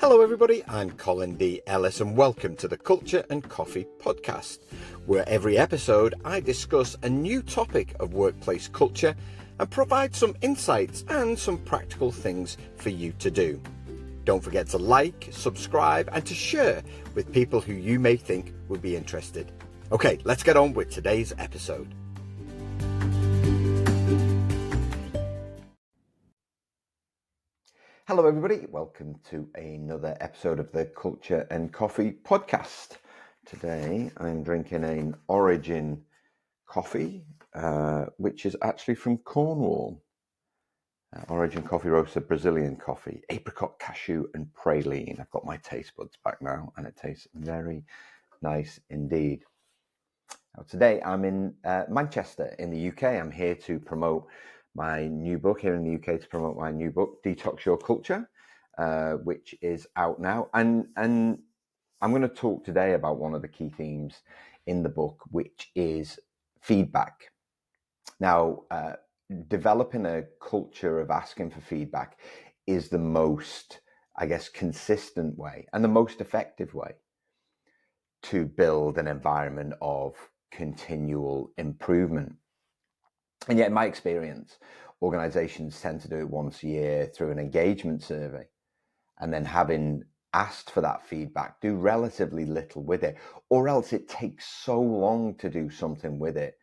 Hello everybody, I'm Colin D. Ellis and welcome to the Culture and Coffee podcast, where every episode I discuss a new topic of workplace culture and provide some insights and some practical things for you to do. Don't forget to like, subscribe and to share with people who you may think would be interested. Okay, let's get on with today's episode. Hello everybody, welcome to another episode of the Culture and Coffee podcast. Today I'm drinking an Origin coffee, which is actually from Cornwall. Origin coffee roaster, Brazilian coffee, apricot, cashew and praline. I've got my taste buds back now and it tastes very nice indeed. Now, today I'm in Manchester in the UK. I'm here to promote my new book here in the UK, to promote my new book, Detox Your Culture, which is out now. And I'm going to talk today about one of the key themes in the book, which is feedback. Now, developing a culture of asking for feedback is the most, consistent way and the most effective way to build an environment of continual improvement. And yet, in my experience, organizations tend to do it once a year through an engagement survey, and then having asked for that feedback, do relatively little with it, or else it takes so long to do something with it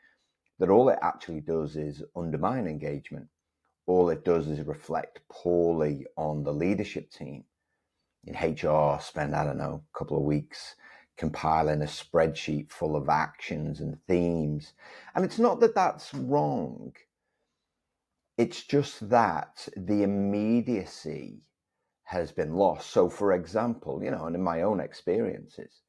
that all it actually does is undermine engagement. All it does is reflect poorly on the leadership team. In HR, spend, a couple of weeks compiling a spreadsheet full of actions and themes. And it's not that that's wrong. It's just that the immediacy has been lost. So for example, and in my own experiences,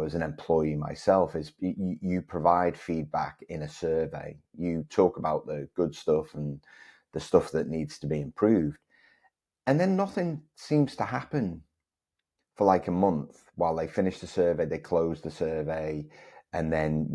as an employee myself, is you provide feedback in a survey. You talk about the good stuff and the stuff that needs to be improved. And then nothing seems to happen for like a month while they finish the survey, they close the survey, and then,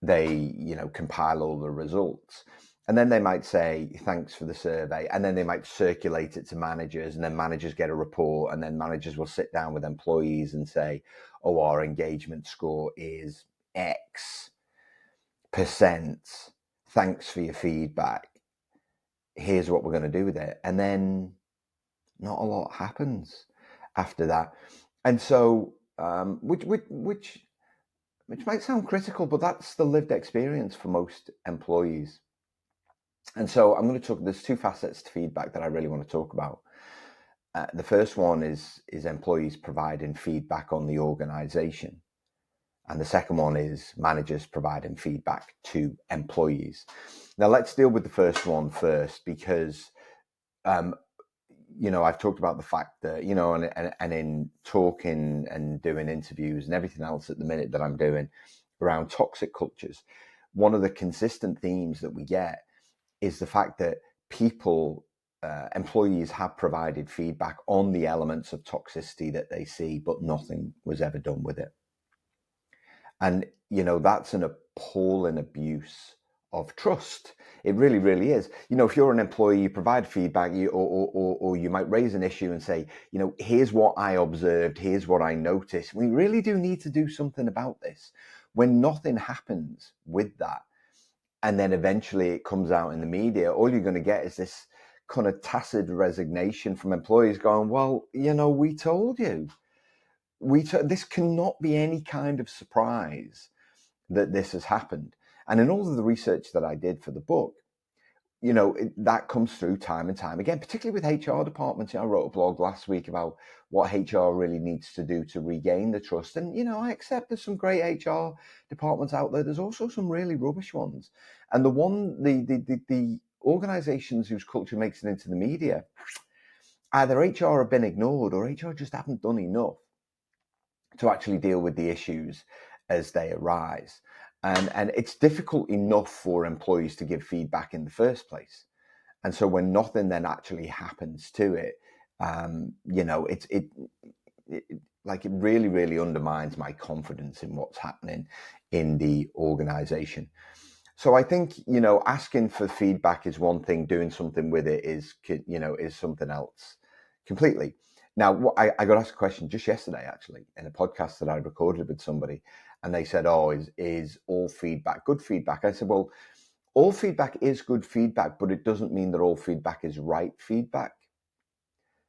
they, compile all the results. And then they might say, thanks for the survey. And then they might circulate it to managers, and then managers get a report, and then managers will sit down with employees and say, oh, our engagement score is X %. Thanks for your feedback. Here's what we're going to do with it. And then not a lot happens after that. And so, which might sound critical, but that's the lived experience for most employees. And so I'm going to talk, there's two facets to feedback that I really want to talk about. The first one is employees providing feedback on the organization. And the second one is managers providing feedback to employees. Now let's deal with the first one first, because I've talked about the fact that, and in talking and doing interviews and everything else at the minute that I'm doing around toxic cultures, one of the consistent themes that we get is the fact that employees have provided feedback on the elements of toxicity that they see, but nothing was ever done with it. And, that's an appalling abuse of trust. It really, really is. If you're an employee, you provide feedback, or you might raise an issue and say, here's what I observed, here's what I noticed. We really do need to do something about this. When nothing happens with that, and then eventually it comes out in the media, all you're going to get is this kind of tacit resignation from employees going, well, we told you. This cannot be any kind of surprise that this has happened. And in all of the research that I did for the book, that comes through time and time again, particularly with HR departments. I wrote a blog last week about what HR really needs to do to regain the trust. And, I accept there's some great HR departments out there. There's also some really rubbish ones. And the organizations whose culture makes it into the media, either HR have been ignored or HR just haven't done enough to actually deal with the issues as they arise. And it's difficult enough for employees to give feedback in the first place. And so when nothing then actually happens to it, it really, really undermines my confidence in what's happening in the organization. So I think, asking for feedback is one thing, doing something with it is something else completely. Now, I got asked a question just yesterday, actually, in a podcast that I recorded with somebody, and they said, "Oh, is all feedback good feedback?" I said, "Well, all feedback is good feedback, but it doesn't mean that all feedback is right feedback."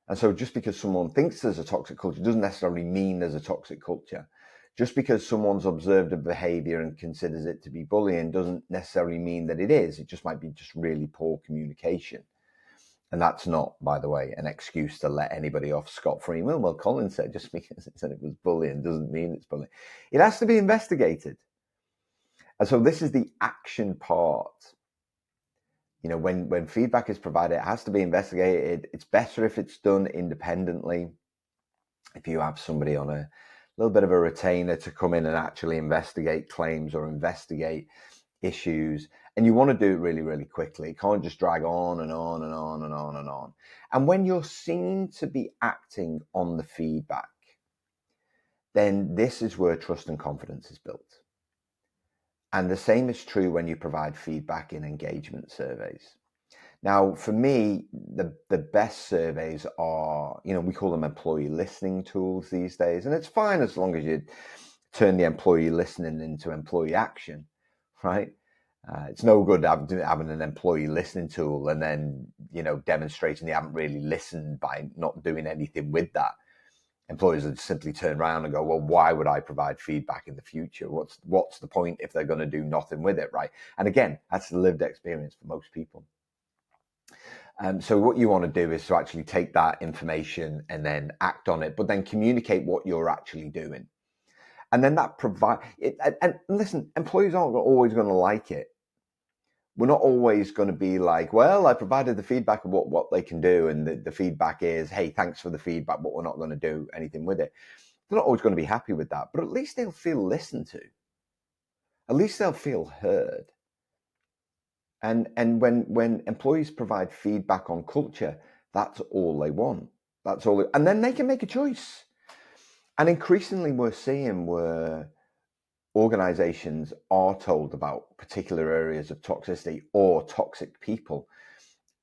And so just because someone thinks there's a toxic culture doesn't necessarily mean there's a toxic culture. Just because someone's observed a behavior and considers it to be bullying doesn't necessarily mean that it is. It just might be just really poor communication. And that's not, by the way, an excuse to let anybody off scot-free. Well, Colin said just because it said it was bullying doesn't mean it's bullying. It has to be investigated. And so this is the action part. You know, when feedback is provided, it has to be investigated. It's better if it's done independently. If you have somebody on a little bit of a retainer to come in and actually investigate claims or investigate issues, and you want to do it really, really quickly. It can't just drag on and on and on and on and on. And when you're seen to be acting on the feedback, then this is where trust and confidence is built. And the same is true when you provide feedback in engagement surveys. Now, for me, the best surveys are, we call them employee listening tools these days. And it's fine as long as you turn the employee listening into employee action, right? It's no good having an employee listening tool and then, demonstrating they haven't really listened by not doing anything with that. Employers would simply turn around and go, well, why would I provide feedback in the future? What's the point if they're going to do nothing with it, right? And again, that's the lived experience for most people. So what you want to do is to actually take that information and then act on it, but then communicate what you're actually doing. And then that provide it. And listen, employees aren't always going to like it. We're not always going to be like, well, I provided the feedback of what they can do. And the feedback is, hey, thanks for the feedback, but we're not going to do anything with it. They're not always going to be happy with that, but at least they'll feel listened to. At least they'll feel heard. And when employees provide feedback on culture, that's all they want. That's all. And then they can make a choice. And increasingly we're seeing where organizations are told about particular areas of toxicity or toxic people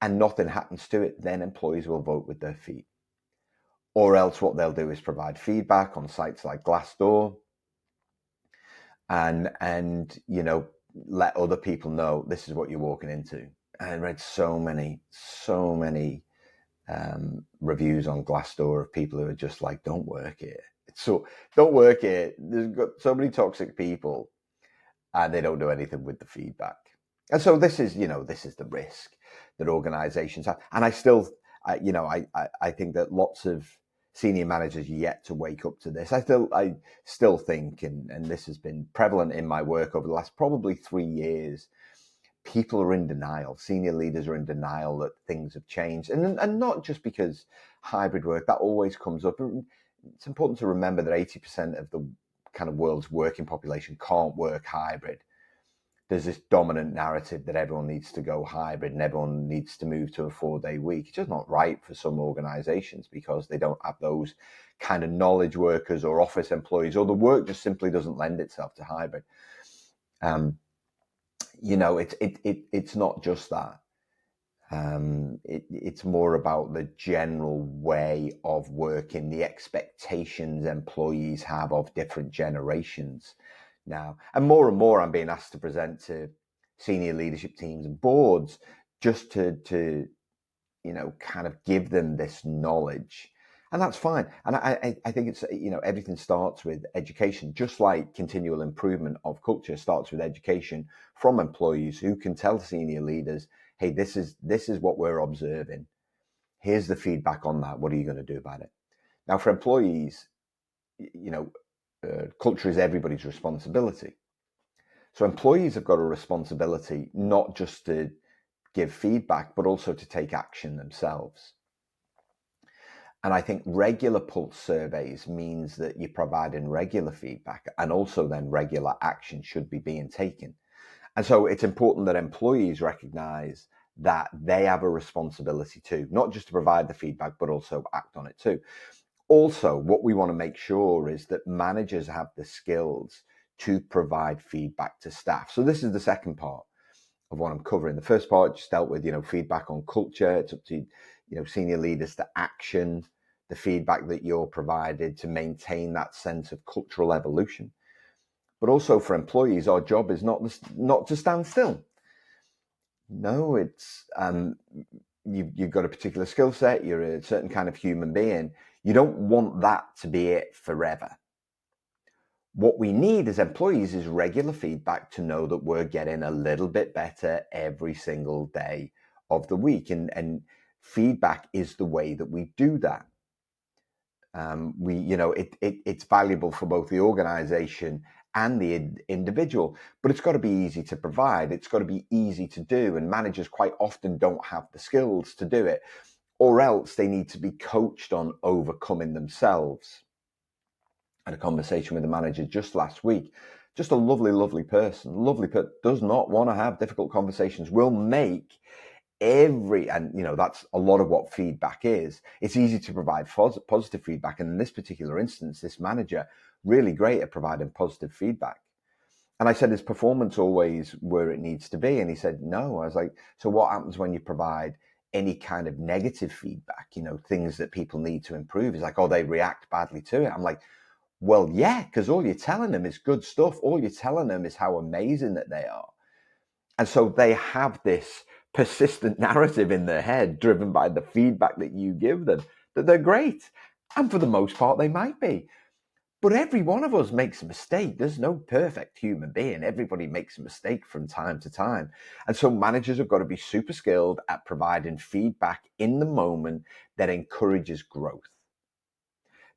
and nothing happens to it, then employees will vote with their feet. Or else what they'll do is provide feedback on sites like Glassdoor and let other people know this is what you're walking into. I read so many reviews on Glassdoor of people who are just like, don't work here. So don't work here. There's got so many toxic people and they don't do anything with the feedback. And so this is the risk that organizations have. And I think that lots of senior managers yet to wake up to this. I still think, and this has been prevalent in my work over the last probably 3 years, people are in denial. Senior leaders are in denial that things have changed. And not just because hybrid work, that always comes up. It's important to remember that 80% of the kind of world's working population can't work hybrid. There's this dominant narrative that everyone needs to go hybrid and everyone needs to move to a 4-day week. It's just not right for some organizations because they don't have those kind of knowledge workers or office employees, or the work just simply doesn't lend itself to hybrid. It's not just that. It's more about the general way of working, the expectations employees have of different generations now. And more I'm being asked to present to senior leadership teams and boards just to kind of give them this knowledge. And that's fine. And I think it's, everything starts with education, just like continual improvement of culture starts with education from employees who can tell senior leaders, hey, this is what we're observing. Here's the feedback on that. What are you going to do about it? Now, for employees, culture is everybody's responsibility. So employees have got a responsibility not just to give feedback, but also to take action themselves. And I think regular pulse surveys means that you're providing regular feedback, and also then regular action should be being taken. And so it's important that employees recognize that they have a responsibility too, not just to provide the feedback, but also act on it too. Also, what we want to make sure is that managers have the skills to provide feedback to staff. So this is the second part of what I'm covering. The first part just dealt with, feedback on culture. It's up to, senior leaders to action the feedback that you're provided to maintain that sense of cultural evolution. But also for employees, our job is not to stand still. No, it's you've got a particular skill set, you're a certain kind of human being. You don't want that to be it forever. What we need as employees is regular feedback to know that we're getting a little bit better every single day of the week. And feedback is the way that we do that. It's valuable for both the organization and the individual, but it's got to be easy to provide. It's got to be easy to do. And managers quite often don't have the skills to do it, or else they need to be coached on overcoming themselves. I had a conversation with a manager just last week, just a lovely person, does not want to have difficult conversations, will make and that's a lot of what feedback is. It's easy to provide positive feedback, and in this particular instance, this manager really great at providing positive feedback. And I said, is performance always where it needs to be? And he said no. I was like, so what happens when you provide any kind of negative feedback, things that people need to improve? He's like, oh, they react badly to it. I'm like, well, yeah, because all you're telling them is good stuff. All you're telling them is how amazing that they are. And so they have this persistent narrative in their head, driven by the feedback that you give them, that they're great. And for the most part, they might be. But every one of us makes a mistake. There's no perfect human being. Everybody makes a mistake from time to time. And so managers have got to be super skilled at providing feedback in the moment that encourages growth.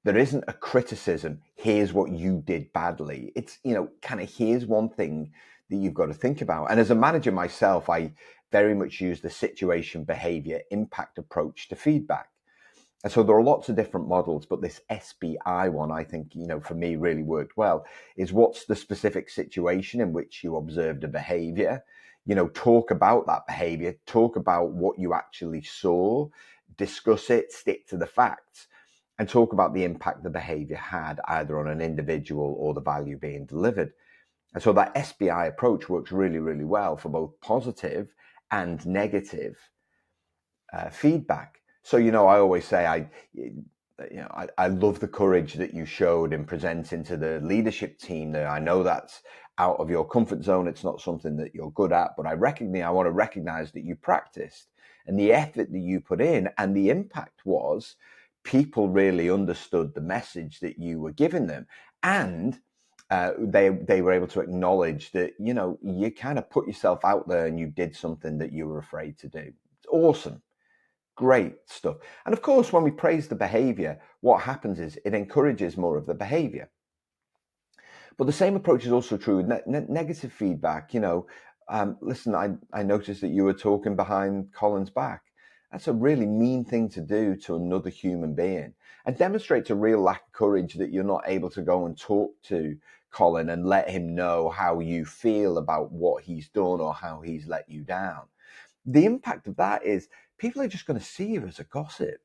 There isn't a criticism, here's what you did badly. It's, kind of here's one thing that you've got to think about. And as a manager myself, I very much use the situation, behavior, impact approach to feedback. And so there are lots of different models, but this SBI one, I think, for me really worked well, is what's the specific situation in which you observed a behavior, talk about that behavior, talk about what you actually saw, discuss it, stick to the facts, and talk about the impact the behavior had either on an individual or the value being delivered. And so that SBI approach works really, really well for both positive and negative feedback. So, I always say I love the courage that you showed in presenting to the leadership team there. I know that's out of your comfort zone. It's not something that you're good at, but I want to recognize that you practiced and the effort that you put in, and the impact was people really understood the message that you were giving them. And they were able to acknowledge that, you kind of put yourself out there and you did something that you were afraid to do. It's awesome. Great stuff. And of course, when we praise the behavior, what happens is it encourages more of the behavior. But the same approach is also true with negative feedback. Listen, I noticed that you were talking behind Colin's back. That's a really mean thing to do to another human being, and demonstrates a real lack of courage that you're not able to go and talk to Colin and let him know how you feel about what he's done or how he's let you down. The impact of that is people are just going to see you as a gossip.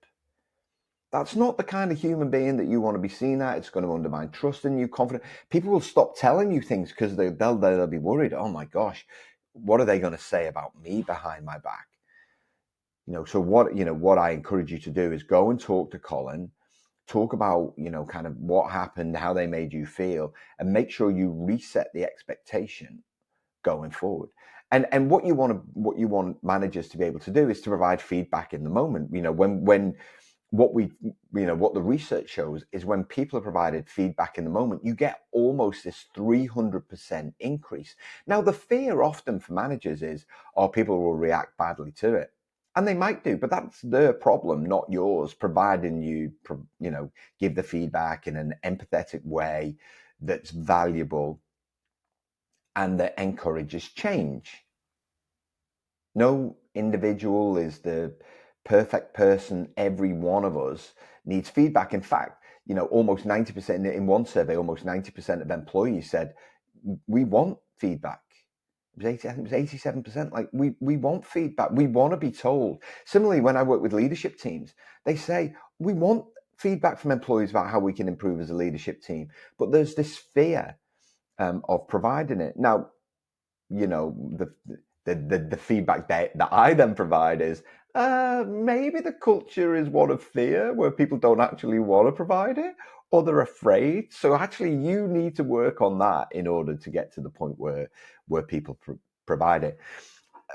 That's not the kind of human being that you want to be seen at. It's going to undermine trust in you, confidence. People will stop telling you things because they'll be worried. Oh my gosh, what are they going to say about me behind my back? So what I encourage you to do is go and talk to Colin, talk about, kind of what happened, how they made you feel, and make sure you reset the expectation going forward. And what you want managers to be able to do is to provide feedback in the moment. When what the research shows is when people are provided feedback in the moment, you get almost this 300% increase. Now, the fear often for managers is, people will react badly to it. And they might do, but that's their problem, not yours, providing you give the feedback in an empathetic way that's valuable and that encourages change. No individual is the perfect person. Every one of us needs feedback. In fact, almost 90% in one survey, almost 90% of employees said, we want feedback. It was 80, I think it was 87%. Like we want feedback. We want to be told. Similarly, when I work with leadership teams, they say, we want feedback from employees about how we can improve as a leadership team. But there's this fear of providing it. Now, the feedback that I then provide is, Maybe the culture is one of fear, where people don't actually want to provide it, or they're afraid. So actually, you need to work on that in order to get to the point where people provide it.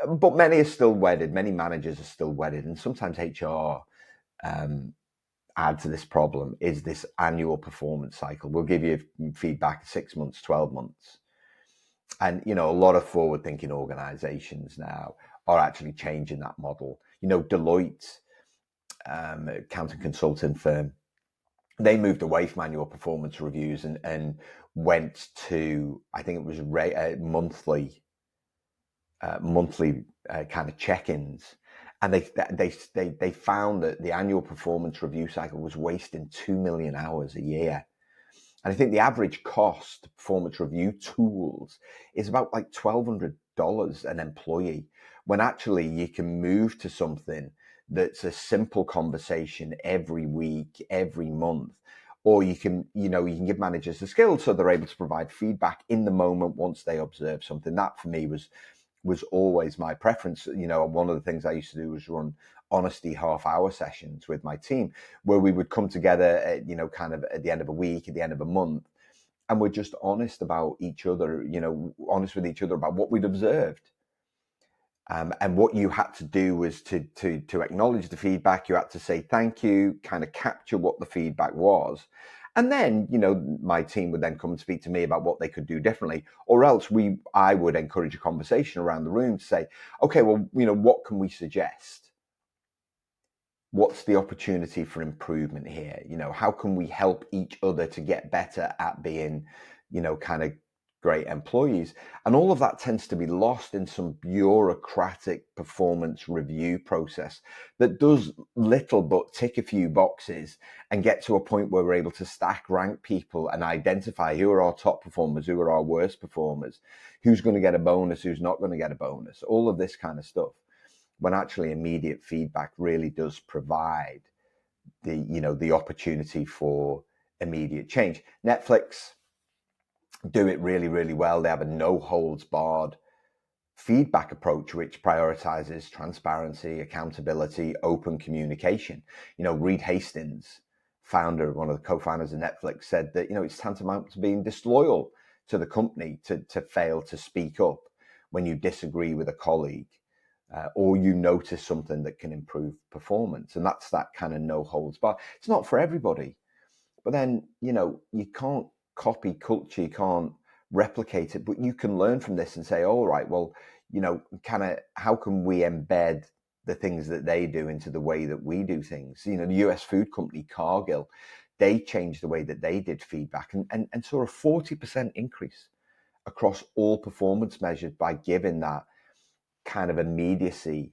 But many are still wedded. Many managers are still wedded, and sometimes HR add to this problem is this annual performance cycle. We'll give you feedback 6 months, 12 months. And, a lot of forward-thinking organizations now are actually changing that model. Deloitte, accounting consulting firm, they moved away from annual performance reviews and went to, I think it was monthly kind of check-ins. And they found that the annual performance review cycle was wasting 2 million hours a year. And I think the average cost of performance review tools is about like $1,200 an employee, when actually you can move to something that's a simple conversation every week, every month, or you can give managers the skills so they're able to provide feedback in the moment once they observe something. That for me was always my preference. One of the things I used to do was run honesty half-hour sessions with my team, where we would come together, kind of at the end of a week, at the end of a month, and we're just honest about each other, honest with each other about what we'd observed. And what you had to do was to acknowledge the feedback. You had to say thank you, kind of capture what the feedback was. And then, my team would then come and speak to me about what they could do differently, or else I would encourage a conversation around the room to say, okay, well, what can we suggest? What's the opportunity for improvement here? How can we help each other to get better at being, kind of great employees? And all of that tends to be lost in some bureaucratic performance review process that does little but tick a few boxes and get to a point where we're able to stack rank people and identify who are our top performers, who are our worst performers, who's going to get a bonus, who's not going to get a bonus, all of this kind of stuff, when actually immediate feedback really does provide the opportunity for immediate change. Netflix do it really, really well. They have a no holds barred feedback approach, which prioritizes transparency, accountability, open communication. Reed Hastings, one of the co-founders of Netflix, said that, it's tantamount to being disloyal to the company to fail to speak up when you disagree with a colleague, or you notice something that can improve performance. And that's that kind of no holds barred. It's not for everybody, but then, you can't copy culture, you can't replicate it, but you can learn from this and say, all right, well, kind of how can we embed the things that they do into the way that we do things? The US food company Cargill, they changed the way that they did feedback and saw a 40% increase across all performance measures by giving that kind of immediacy.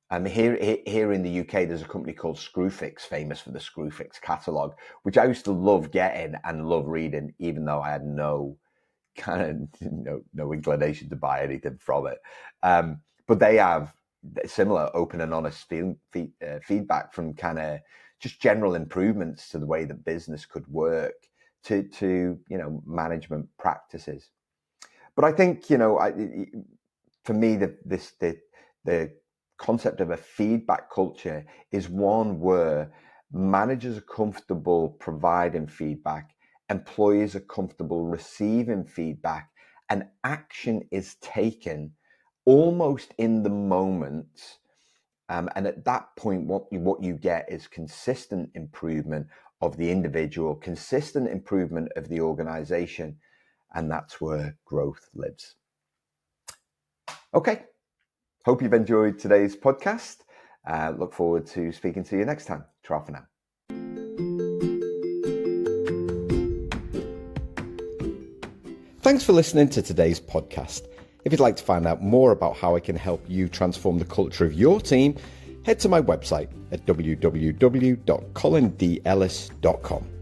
Here in the UK, there's a company called Screwfix, famous for the Screwfix catalog, which I used to love getting and love reading, even though I had no inclination to buy anything from it. But they have similar open and honest feedback from kind of just general improvements to the way that business could work to management practices. But I think, for me, the concept of a feedback culture is one where managers are comfortable providing feedback, employees are comfortable receiving feedback, and action is taken almost in the moment. And at that point, what you get is consistent improvement of the individual, consistent improvement of the organization, and that's where growth lives. Okay. Hope you've enjoyed today's podcast. Look forward to speaking to you next time. Ciao for now. Thanks for listening to today's podcast. If you'd like to find out more about how I can help you transform the culture of your team, head to my website at www.colindellis.com.